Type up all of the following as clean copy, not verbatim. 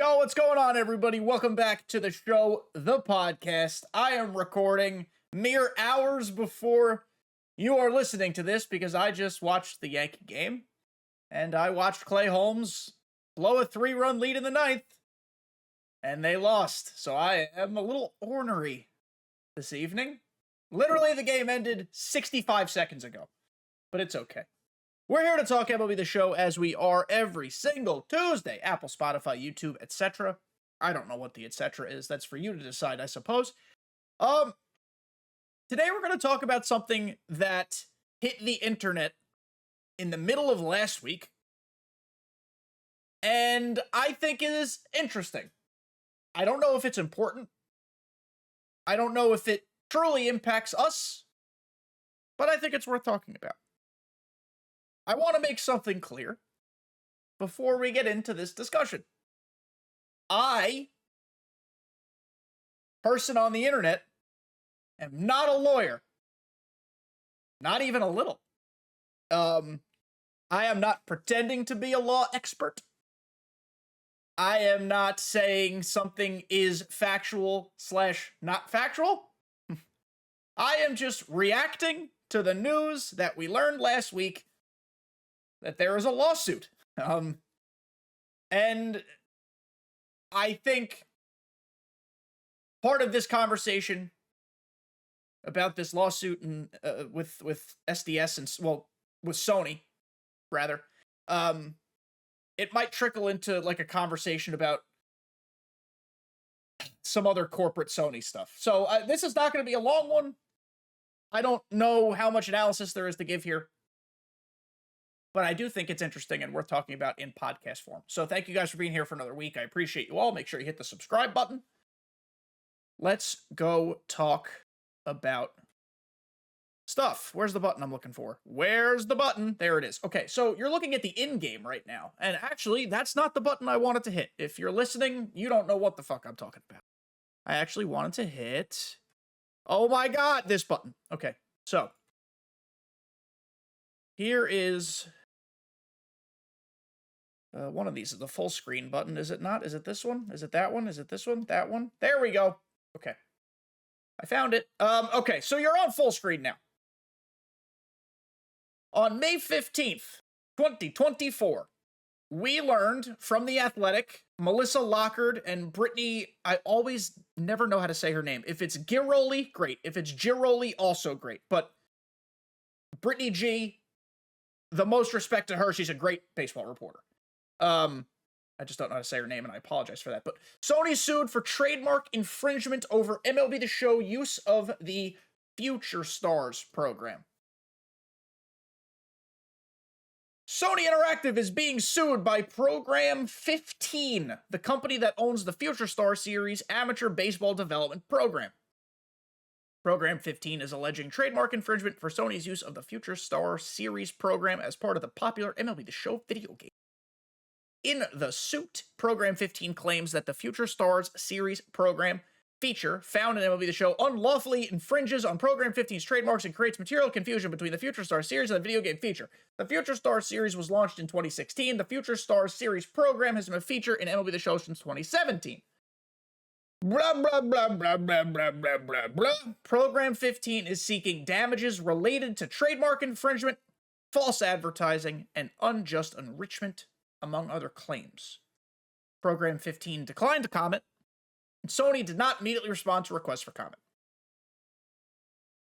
Yo, what's going on, everybody? Welcome back to the show, the podcast. I am recording mere hours before you are listening to this because I just watched the Yankee game, and I watched Clay Holmes blow a 3-run lead in the ninth, and they lost. So I am a little ornery this evening. Literally, the game ended 65 seconds ago, but it's okay. We're here to talk MLB The Show as we are every single Tuesday. Apple, Spotify, YouTube, etc. I don't know what the etc. is. That's for you to decide, I suppose. Today we're going to talk about something that hit the internet in the middle of last week, and I think it is interesting. I don't know if it's important. I don't know if it truly impacts us, but I think it's worth talking about. I want to make something clear before we get into this discussion. I, person on the internet, am not a lawyer. Not even a little. I am not pretending to be a law expert. I am not saying something is factual / not factual. I am just reacting to the news that we learned last week that there is a lawsuit. And I think part of this conversation about this lawsuit and with SDS and with Sony, rather, it might trickle into like a conversation about some other corporate Sony stuff. So this is not going to be a long one. I don't know how much analysis there is to give here, but I do think it's interesting and worth talking about in podcast form. So thank you guys for being here for another week. I appreciate you all. Make sure you hit the subscribe button. Let's go talk about stuff. Where's the button I'm looking for? Where's the button? There it is. Okay, so you're looking at the in-game right now. And actually, that's not the button I wanted to hit. If you're listening, you don't know what the fuck I'm talking about. I actually wanted to hit... Oh my god, this button. Okay, so here is... one of these is the full screen button, is it not? Is it this one? Is it that one? Is it this one? That one? There we go. Okay. I found it. Okay, so you're on full screen now. On May 15th, 2024, we learned from The Athletic, Melissa Lockard and Brittany, I always never know how to say her name. If it's Giroli, great. If it's Giroli, also great. But Brittany G, the most respect to her, she's a great baseball reporter. I just don't know how to say her name, and I apologize for that. But Sony sued for trademark infringement over MLB The Show use of the Future Stars program. Sony Interactive is being sued by Program 15, the company that owns the Future Star Series amateur baseball development program. Program 15 is alleging trademark infringement for Sony's use of the Future Star Series program as part of the popular MLB The Show video game. In the suit, Program 15 claims that the Future Stars Series program feature found in MLB The Show unlawfully infringes on Program 15's trademarks and creates material confusion between the Future Stars Series and the video game feature. The Future Stars Series was launched in 2016. The Future Stars Series program has been a feature in MLB The Show since 2017. Blah, blah, blah, blah, blah, blah, blah, blah, blah. Program 15 is seeking damages related to trademark infringement, false advertising, and unjust enrichment, among other claims. Program 15 declined to comment, and Sony did not immediately respond to requests for comment.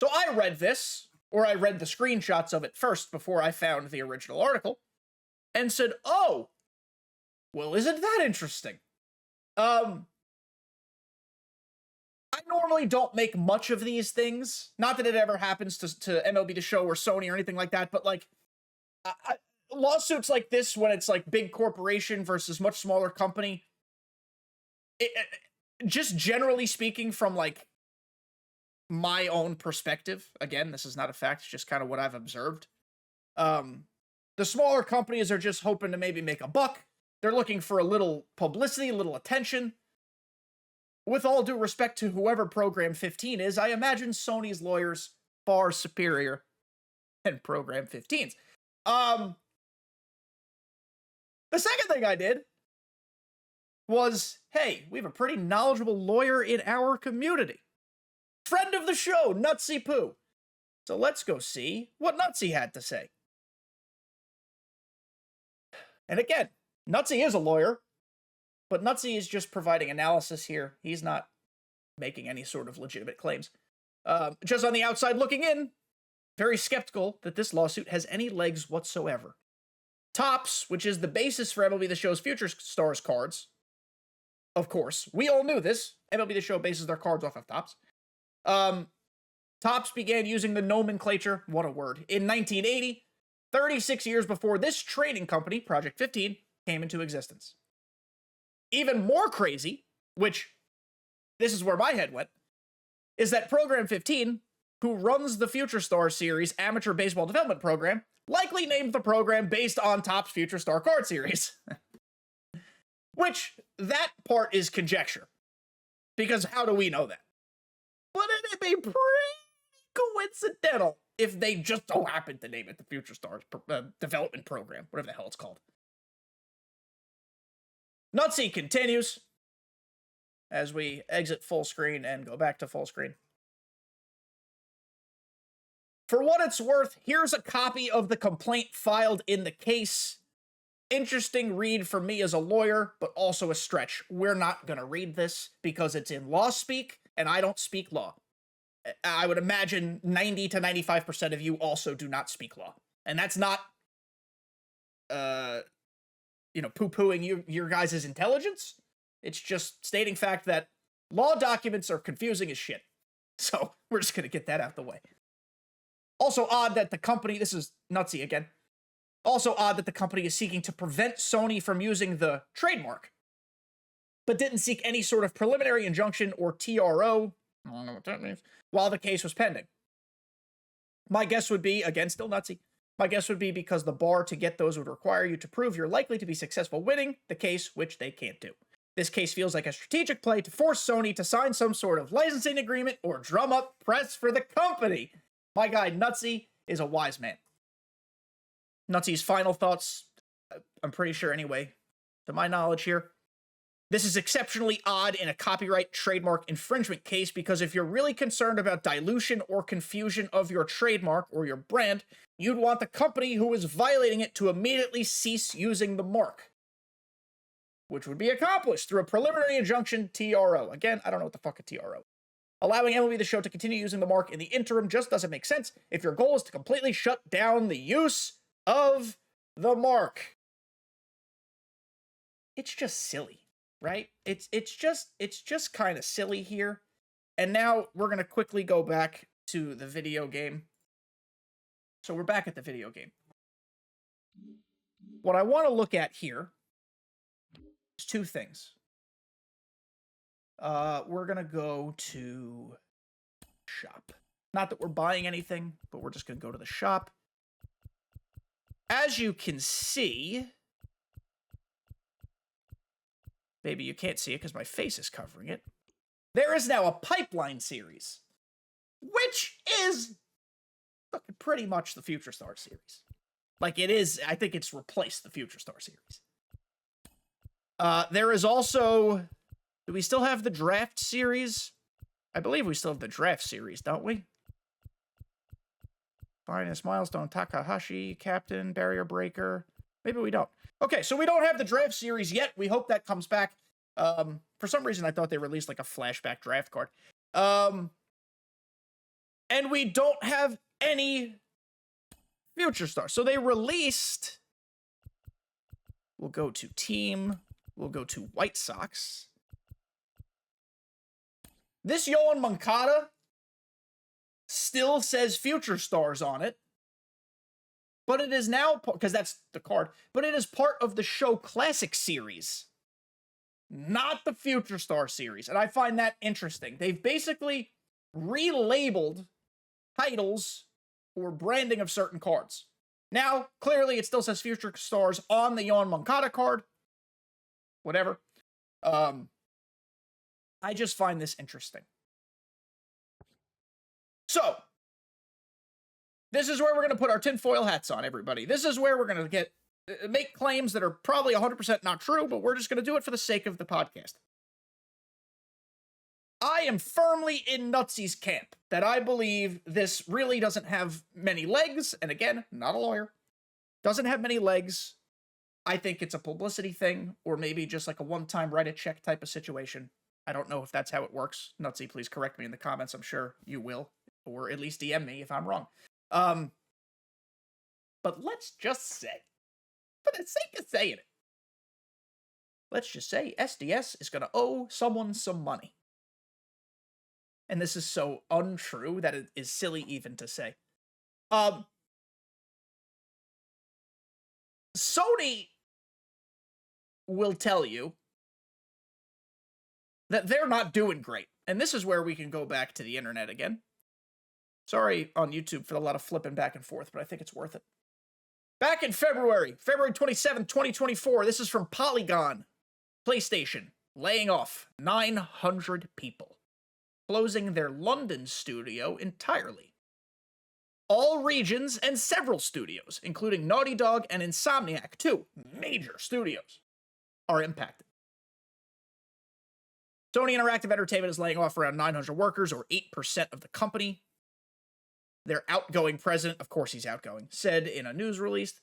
So I read this, or I read the screenshots of it first before I found the original article, and said, oh, well, isn't that interesting? I normally don't make much of these things. Not that it ever happens to MLB The Show or Sony or anything like that, but like, lawsuits like this, when it's like big corporation versus much smaller company, just generally speaking from like my own perspective, again, this is not a fact, it's just kind of what I've observed. The smaller companies are just hoping to maybe make a buck. They're looking for a little publicity, a little attention. With all due respect to whoever Program 15 is, I imagine Sony's lawyers far superior than Program 15's. The second thing I did was, hey, we have a pretty knowledgeable lawyer in our community. Friend of the show, Nutsy Poo. So let's go see what Nutsy had to say. And again, Nutsy is a lawyer, but Nutsy is just providing analysis here. He's not making any sort of legitimate claims. Just on the outside looking in, very skeptical that this lawsuit has any legs whatsoever. Topps, which is the basis for MLB The Show's Future Stars cards, of course, we all knew this. MLB The Show bases their cards off of Topps. Topps began using the nomenclature, what a word, in 1980, 36 years before this trading company, Project 15, came into existence. Even more crazy, which this is where my head went, is that Program 15, who runs the Future Star Series amateur baseball development program, likely named the program based on Topps Future Star card series. Which, that part is conjecture. Because how do we know that? But it'd be pretty coincidental if they just so happened to name it the Future Stars development program, whatever the hell it's called. Nutsy continues as we exit full screen and go back to full screen. For what it's worth, here's a copy of the complaint filed in the case. Interesting read for me as a lawyer, but also a stretch. We're not going to read this because it's in law speak, and I don't speak law. I would imagine 90 to 95% of you also do not speak law. And that's not, poo-pooing your guys' intelligence. It's just stating fact that law documents are confusing as shit. So we're just going to get that out the way. Also odd that the company, this is Nutsy again, also odd that the company is seeking to prevent Sony from using the trademark, but didn't seek any sort of preliminary injunction or TRO, I don't know what that means, while the case was pending. My guess would be, again, still Nutsy, my guess would be because the bar to get those would require you to prove you're likely to be successful winning the case, which they can't do. This case feels like a strategic play to force Sony to sign some sort of licensing agreement or drum up press for the company. My guy, Nutsy, is a wise man. Nutsy's final thoughts, I'm pretty sure anyway, to my knowledge here. This is exceptionally odd in a copyright trademark infringement case because if you're really concerned about dilution or confusion of your trademark or your brand, you'd want the company who is violating it to immediately cease using the mark, which would be accomplished through a preliminary injunction TRO. Again, I don't know what the fuck a TRO is. Allowing MLB The Show to continue using the mark in the interim just doesn't make sense if your goal is to completely shut down the use of the mark. It's just silly, right? It's just kind of silly here. And now we're going to quickly go back to the video game. So we're back at the video game. What I want to look at here is two things. We're going to go to shop. Not that we're buying anything, but we're just going to go to the shop. As you can see, maybe you can't see it because my face is covering it. There is now a Pipeline series, which is pretty much the Future Star series. Like it is, I think it's replaced the Future Star series. There is also, do we still have the Draft series? I believe we still have the Draft series, don't we? Finest Milestone, Takahashi, Captain, Barrier Breaker. Maybe we don't. Okay, so we don't have the Draft series yet. We hope that comes back. For some reason, I thought they released like a flashback draft card. And we don't have any Future Star. So they released, we'll go to Team, we'll go to White Sox. This Yoan Moncada still says Future Stars on it, but it is now, because that's the card, but it is part of the Show Classic series, not the Future Star series, and I find that interesting. They've basically relabeled titles or branding of certain cards. Now, clearly, it still says Future Stars on the Yoan Moncada card. Whatever. I just find this interesting. So, this is where we're going to put our tinfoil hats on, everybody. This is where we're going to get make claims that are probably 100% not true, but we're just going to do it for the sake of the podcast. I am firmly in Nutsy's camp that I believe this really doesn't have many legs, and again, not a lawyer, doesn't have many legs. I think it's a publicity thing, or maybe just like a one-time write-a check type of situation. I don't know if that's how it works. Nutsy, please correct me in the comments. I'm sure you will, or at least DM me if I'm wrong. But let's just say, for the sake of saying it, let's just say SDS is going to owe someone some money. And this is so untrue that it is silly even to say. Sony will tell you that they're not doing great. And this is where we can go back to the internet again. Sorry on YouTube for a lot of flipping back and forth, but I think it's worth it. Back in February 27th, 2024, this is from Polygon. PlayStation laying off 900 people, closing their London studio entirely. All regions and several studios, including Naughty Dog and Insomniac, two major studios, are impacted. Sony Interactive Entertainment is laying off around 900 workers, or 8% of the company. Their outgoing president, of course he's outgoing, said in a news release,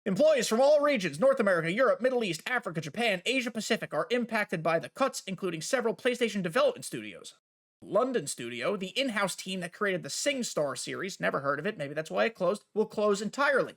employees from all regions, North America, Europe, Middle East, Africa, Japan, Asia Pacific, are impacted by the cuts, including several PlayStation development studios. London studio, the in-house team that created the SingStar series, never heard of it, maybe that's why it closed, will close entirely.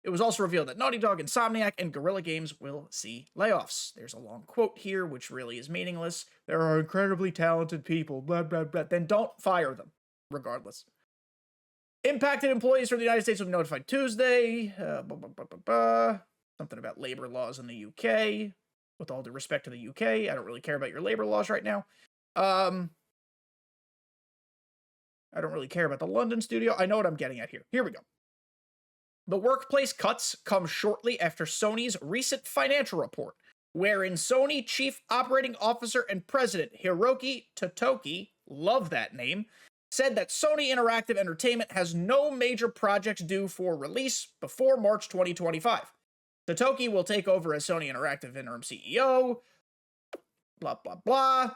It was also revealed that Naughty Dog, Insomniac, and Guerrilla Games will see layoffs. There's a long quote here, which really is meaningless. There are incredibly talented people, blah, blah, blah. Then don't fire them, regardless. Impacted employees from the United States will be notified Tuesday. Something about labor laws in the UK. With all due respect to the UK, I don't really care about your labor laws right now. I don't really care about the London studio. I know what I'm getting at here. Here we go. The workplace cuts come shortly after Sony's recent financial report, wherein Sony Chief Operating Officer and President Hiroki Totoki, love that name, said that Sony Interactive Entertainment has no major projects due for release before March 2025. Totoki will take over as Sony Interactive interim CEO, blah, blah, blah.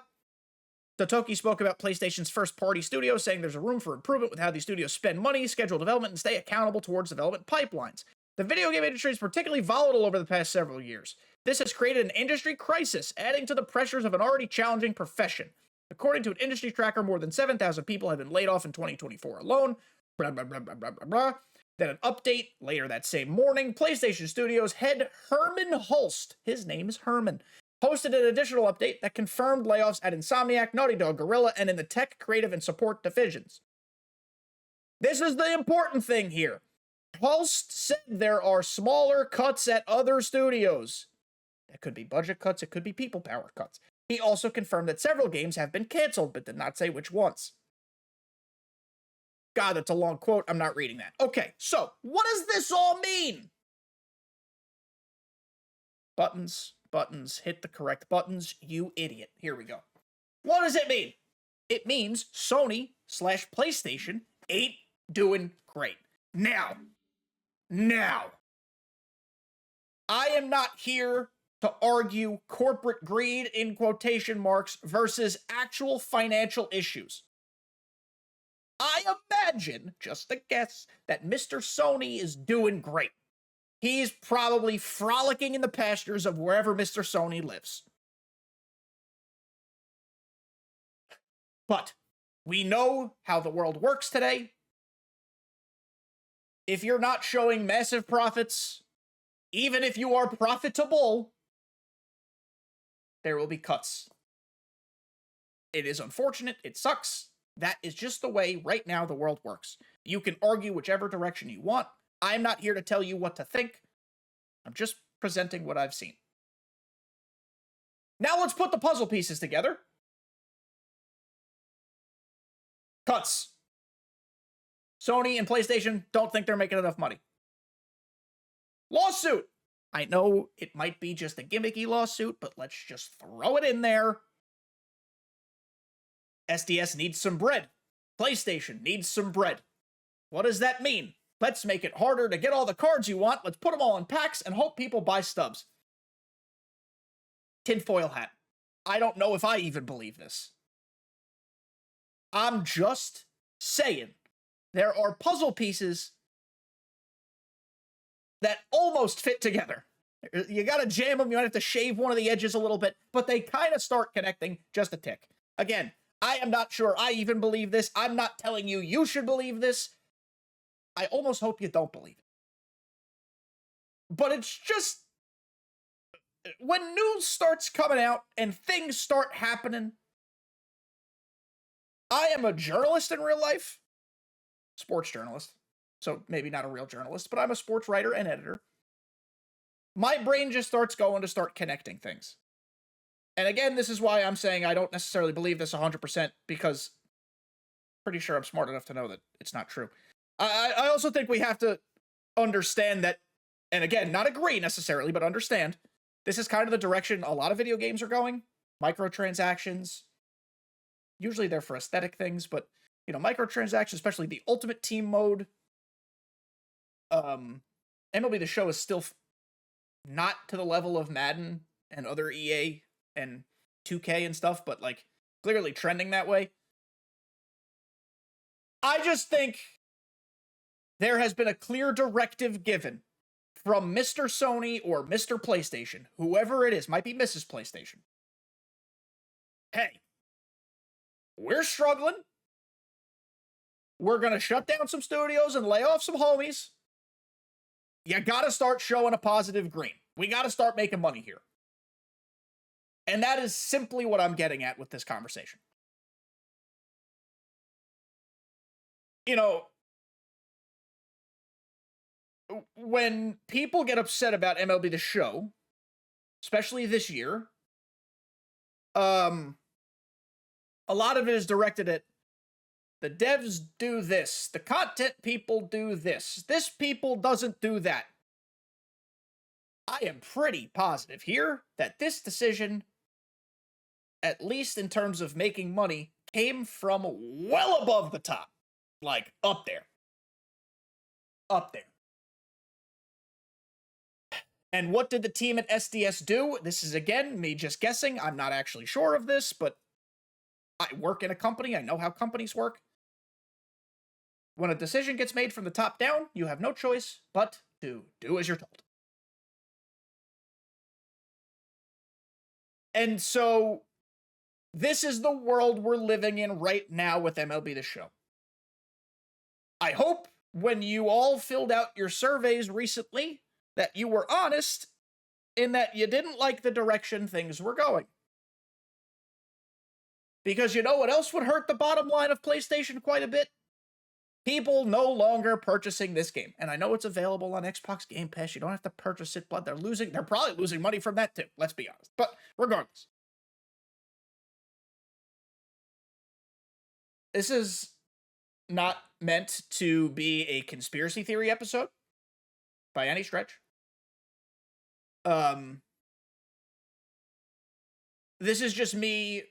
Totoki spoke about PlayStation's first-party studio, saying there's a room for improvement with how these studios spend money, schedule development, and stay accountable towards development pipelines. The video game industry is particularly volatile over the past several years. This has created an industry crisis, adding to the pressures of an already challenging profession. According to an industry tracker, more than 7,000 people have been laid off in 2024 alone. Blah, blah, blah, blah, blah, blah, blah. Then an update later that same morning, PlayStation Studios head Herman Hulst, his name is Herman, posted an additional update that confirmed layoffs at Insomniac, Naughty Dog, Guerrilla, and in the tech, creative, and support divisions. This is the important thing here. Hulst said there are smaller cuts at other studios. That could be budget cuts, it could be people power cuts. He also confirmed that several games have been canceled, but did not say which ones. God, that's a long quote. I'm not reading that. Okay, so what does this all mean? Buttons. Buttons, hit the correct buttons, you idiot. Here we go. What does it mean? It means Sony/PlayStation ain't doing great. Now, I am not here to argue corporate greed, in quotation marks, versus actual financial issues. I imagine, just a guess, that Mr. Sony is doing great. He's probably frolicking in the pastures of wherever Mr. Sony lives. But we know how the world works today. If you're not showing massive profits, even if you are profitable, there will be cuts. It is unfortunate. It sucks. That is just the way right now the world works. You can argue whichever direction you want. I'm not here to tell you what to think. I'm just presenting what I've seen. Now let's put the puzzle pieces together. Cuts. Sony and PlayStation don't think they're making enough money. Lawsuit. I know it might be just a gimmicky lawsuit, but let's just throw it in there. SDS needs some bread. PlayStation needs some bread. What does that mean? Let's make it harder to get all the cards you want. Let's put them all in packs and hope people buy stubs. Tinfoil hat. I don't know if I even believe this. I'm just saying. There are puzzle pieces that almost fit together. You gotta jam them, you might have to shave one of the edges a little bit, but they kind of start connecting just a tick. Again, I am not sure I even believe this. I'm not telling you you should believe this. I almost hope you don't believe it. But it's just, when news starts coming out and things start happening, I am a journalist in real life, sports journalist, so maybe not a real journalist, but I'm a sports writer and editor. My brain just starts going to start connecting things. And again, this is why I'm saying I don't necessarily believe this 100%, because I'm pretty sure I'm smart enough to know that it's not true. I also think we have to understand that, and again, not agree necessarily, but understand, this is kind of the direction a lot of video games are going. Microtransactions. Usually they're for aesthetic things, but, you know, microtransactions, especially the Ultimate Team mode. MLB The Show is still not to the level of Madden and other EA and 2K and stuff, but, like, clearly trending that way. I just think there has been a clear directive given from Mr. Sony or Mr. PlayStation, whoever it is, might be Mrs. PlayStation. Hey, we're struggling. We're going to shut down some studios and lay off some homies. You got to start showing a positive green. We got to start making money here. And that is simply what I'm getting at with this conversation. You know, when people get upset about MLB The Show, especially this year, a lot of it is directed at the devs do this, the content people do this people doesn't do that. I am pretty positive here that this decision, at least in terms of making money, came from well above the top. Like, up there. Up there. And what did the team at SDS do? This is, again, me just guessing. I'm not actually sure of this, but I work in a company. I know how companies work. When a decision gets made from the top down, you have no choice but to do as you're told. And so, this is the world we're living in right now with MLB The Show. I hope when you all filled out your surveys recently that you were honest in that you didn't like the direction things were going. Because you know what else would hurt the bottom line of PlayStation quite a bit? People no longer purchasing this game. And I know it's available on Xbox Game Pass. You don't have to purchase it, but they're probably losing money from that too. Let's be honest. But regardless. This is not meant to be a conspiracy theory episode by any stretch. This is just me.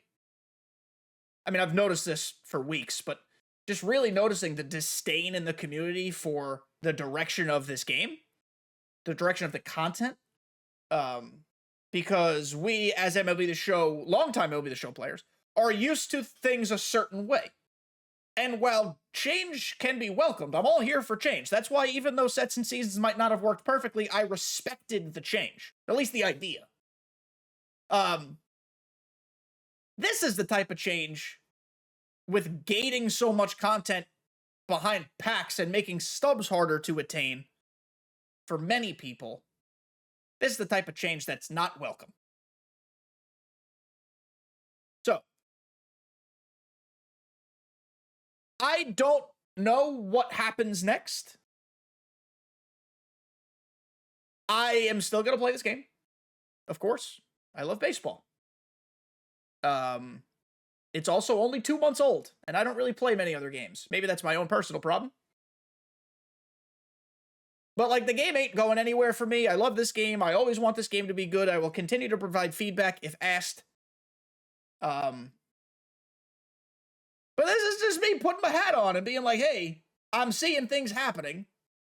I mean, I've noticed this for weeks, but just really noticing the disdain in the community for the direction of this game, the direction of the content. Because we, as MLB The Show, longtime MLB The Show players, are used to things a certain way. And while change can be welcomed, I'm all here for change. That's why even though sets and seasons might not have worked perfectly, I respected the change. At least the idea. This is the type of change, with gating so much content behind packs and making stubs harder to attain for many people. This is the type of change that's not welcome. So, I don't know what happens next. I am still going to play this game. Of course. I love baseball. It's also only 2 months old, and I don't really play many other games. Maybe that's my own personal problem. But, like, the game ain't going anywhere for me. I love this game. I always want this game to be good. I will continue to provide feedback if asked. But this is just me putting my hat on and being like, hey, I'm seeing things happening.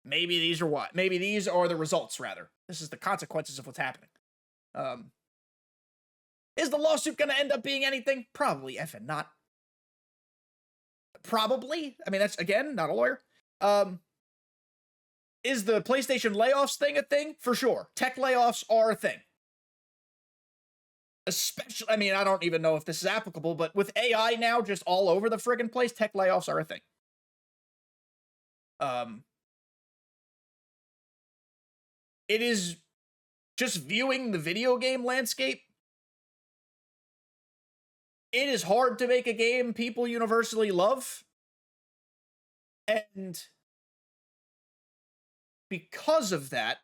Maybe these are what? Maybe these are the results, rather. This is the consequences of what's happening. Is the lawsuit going to end up being anything? Probably effing not. Probably. I mean, that's, again, not a lawyer. Is the PlayStation layoffs thing a thing? For sure. Tech layoffs are a thing. Especially, I mean, I don't even know if this is applicable, but with AI now just all over the friggin' place, tech layoffs are a thing. It is just viewing the video game landscape. It is hard to make a game people universally love. And because of that,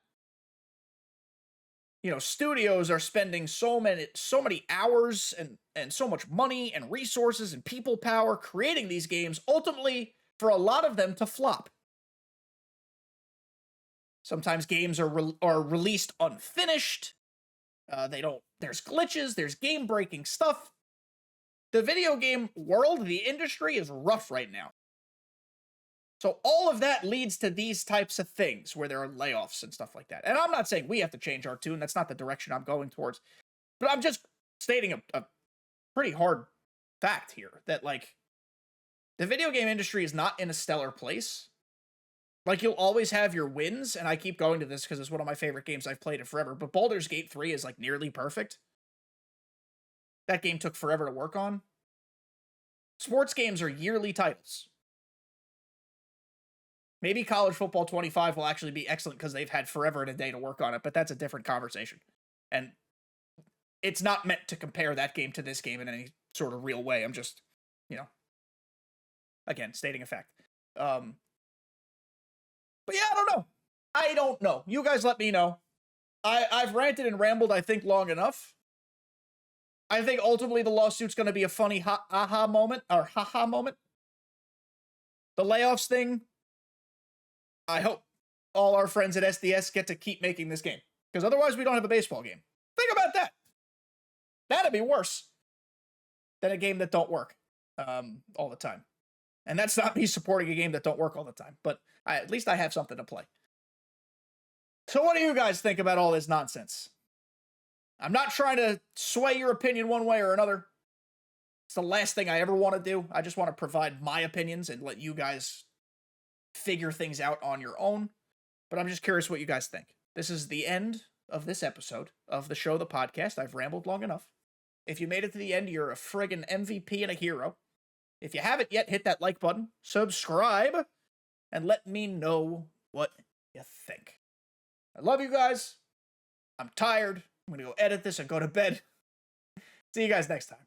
you know, studios are spending so many hours and so much money and resources and people power creating these games, ultimately for a lot of them to flop. Sometimes games are released unfinished. There's glitches, there's game-breaking stuff. The video game world, the industry, is rough right now. So all of that leads to these types of things where there are layoffs and stuff like that. And I'm not saying we have to change our tune. That's not the direction I'm going towards. But I'm just stating a pretty hard fact here that, like, the video game industry is not in a stellar place. Like, you'll always have your wins, and I keep going to this because it's one of my favorite games I've played in forever, but Baldur's Gate 3 is, like, nearly perfect. That game took forever to work on. Sports games are yearly titles. Maybe College Football 25 will actually be excellent because they've had forever and a day to work on it, but that's a different conversation. And it's not meant to compare that game to this game in any sort of real way. I'm just, you know, again, stating a fact. But yeah, I don't know. You guys let me know. I've ranted and rambled, I think, long enough. I think ultimately the lawsuit's going to be a funny aha moment, or haha moment. The layoffs thing, I hope all our friends at SDS get to keep making this game. Because otherwise we don't have a baseball game. Think about that. That'd be worse than a game that don't work all the time. And that's not me supporting a game that don't work all the time. But at least I have something to play. So what do you guys think about all this nonsense? I'm not trying to sway your opinion one way or another. It's the last thing I ever want to do. I just want to provide my opinions and let you guys figure things out on your own. But I'm just curious what you guys think. This is the end of this episode of the show, the podcast. I've rambled long enough. If you made it to the end, you're a friggin' MVP and a hero. If you haven't yet, hit that like button, subscribe, and let me know what you think. I love you guys. I'm tired. I'm going to go edit this and go to bed. See you guys next time.